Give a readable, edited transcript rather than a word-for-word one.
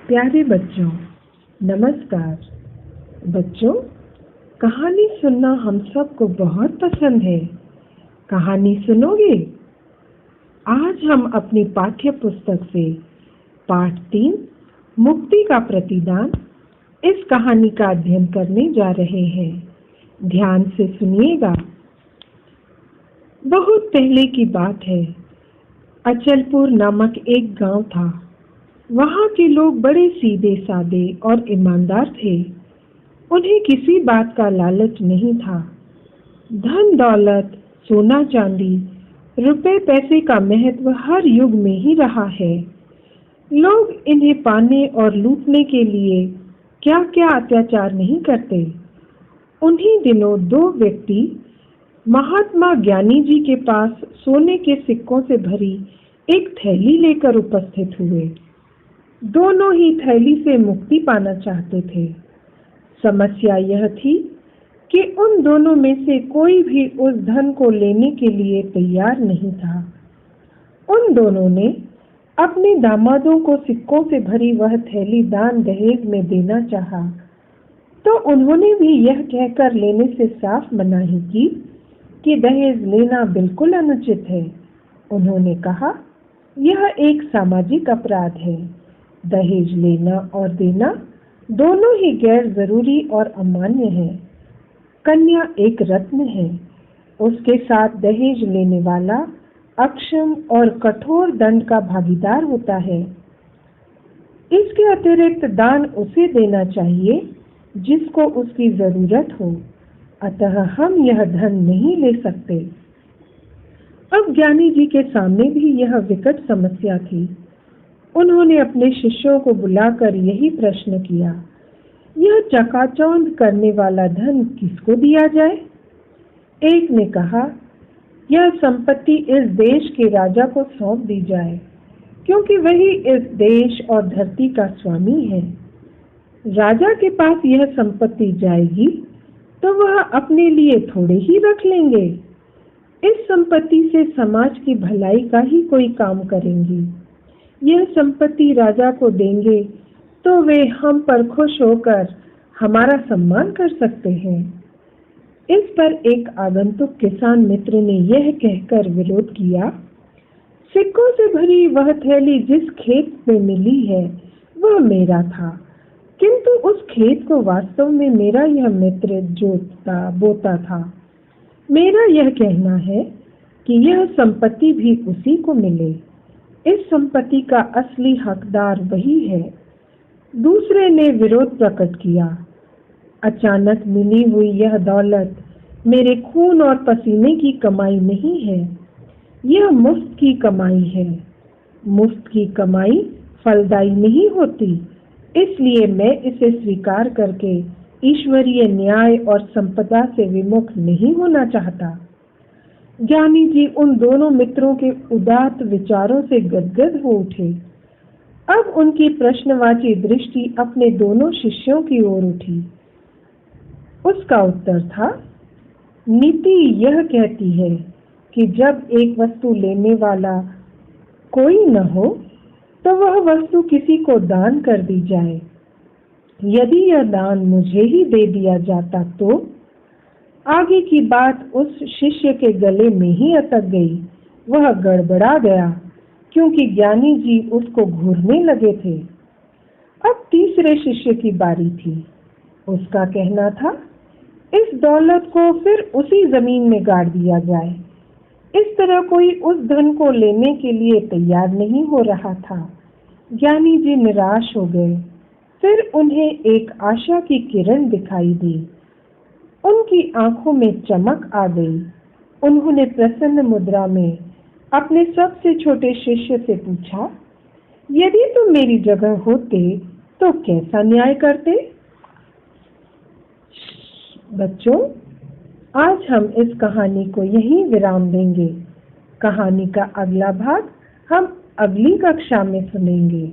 प्यारे बच्चों, नमस्कार। बच्चों, कहानी सुनना हम सबको बहुत पसंद है। कहानी सुनोगे? आज हम अपनी पाठ्य पुस्तक से पाठ 3 मुक्ति का प्रतिदान इस कहानी का अध्ययन करने जा रहे हैं। ध्यान से सुनिएगा। बहुत पहले की बात है। अचलपुर नामक एक गांव था। वहाँ के लोग बड़े सीधे साधे और ईमानदार थे। उन्हें किसी बात का लालच नहीं था। धन दौलत, सोना चांदी, रुपए पैसे का महत्व हर युग में ही रहा है। लोग इन्हें पाने और लूटने के लिए क्या क्या अत्याचार नहीं करते। उन्हीं दिनों 2 व्यक्ति महात्मा ज्ञानी जी के पास सोने के सिक्कों से भरी एक थैली लेकर उपस्थित हुए। दोनों ही थैली से मुक्ति पाना चाहते थे। समस्या यह थी कि उन दोनों में से कोई भी उस धन को लेने के लिए तैयार नहीं था। उन दोनों ने अपने दामादों को सिक्कों से भरी वह थैली दान दहेज में देना चाहा, तो उन्होंने भी यह कहकर लेने से साफ मनाही की कि दहेज लेना बिल्कुल अनुचित है। उन्होंने कहा, यह एक सामाजिक अपराध है। दहेज लेना और देना दोनों ही गैर जरूरी और अमान्य है। कन्या एक रत्न है। उसके साथ दहेज लेने वाला अक्षम और कठोर दंड का भागीदार होता है। इसके अतिरिक्त दान उसे देना चाहिए जिसको उसकी जरूरत हो। अतः हम यह धन नहीं ले सकते। अब ज्ञानी जी के सामने भी यह विकट समस्या थी। उन्होंने अपने शिष्यों को बुलाकर यही प्रश्न किया, यह चकाचौंध करने वाला धन किसको दिया जाए? एक ने कहा, यह संपत्ति इस देश के राजा को सौंप दी जाए, क्योंकि वही इस देश और धरती का स्वामी है। राजा के पास यह संपत्ति जाएगी तो वह अपने लिए थोड़े ही रख लेंगे। इस संपत्ति से समाज की भलाई का ही कोई काम करेंगी। यह संपत्ति राजा को देंगे तो वे हम पर खुश होकर हमारा सम्मान कर सकते हैं। इस पर एक आगंतुक किसान मित्र ने यह कहकर विरोध किया, सिक्कों से भरी वह थैली जिस खेत में मिली है वह मेरा था, किंतु उस खेत को वास्तव में मेरा यह मित्र जोतता बोता था। मेरा यह कहना है कि यह संपत्ति भी उसी को मिले। इस संपत्ति का असली हकदार वही है। दूसरे ने विरोध प्रकट किया, अचानक मिली हुई यह दौलत मेरे खून और पसीने की कमाई नहीं है, यह मुफ्त की कमाई है। मुफ्त की कमाई फलदायी नहीं होती, इसलिए मैं इसे स्वीकार करके ईश्वरीय न्याय और संपदा से विमुख नहीं होना चाहता। ज्ञानी जी उन दोनों मित्रों के उदात्त विचारों से गदगद हो उठे। अब उनकी प्रश्नवाची दृष्टि अपने दोनों शिष्यों की ओर उठी। उसका उत्तर था, नीति यह कहती है कि जब एक वस्तु लेने वाला कोई न हो तो वह वस्तु किसी को दान कर दी जाए। यदि यह दान मुझे ही दे दिया जाता तो? आगे की बात उस शिष्य के गले में ही अटक गई। वह गड़बड़ा गया क्योंकि ज्ञानी जी उसको घूरने लगे थे। अब तीसरे शिष्य की बारी थी। उसका कहना था, इस दौलत को फिर उसी जमीन में गाड़ दिया जाए। इस तरह कोई उस धन को लेने के लिए तैयार नहीं हो रहा था। ज्ञानी जी निराश हो गए। फिर उन्हें एक आशा की किरण दिखाई दी। उनकी आंखों में चमक आ गई। उन्होंने प्रसन्न मुद्रा में अपने सबसे छोटे शिष्य से पूछा, यदि तुम मेरी जगह होते तो कैसा न्याय करते? बच्चों, आज हम इस कहानी को यहीं विराम देंगे। कहानी का अगला भाग हम अगली कक्षा में सुनेंगे।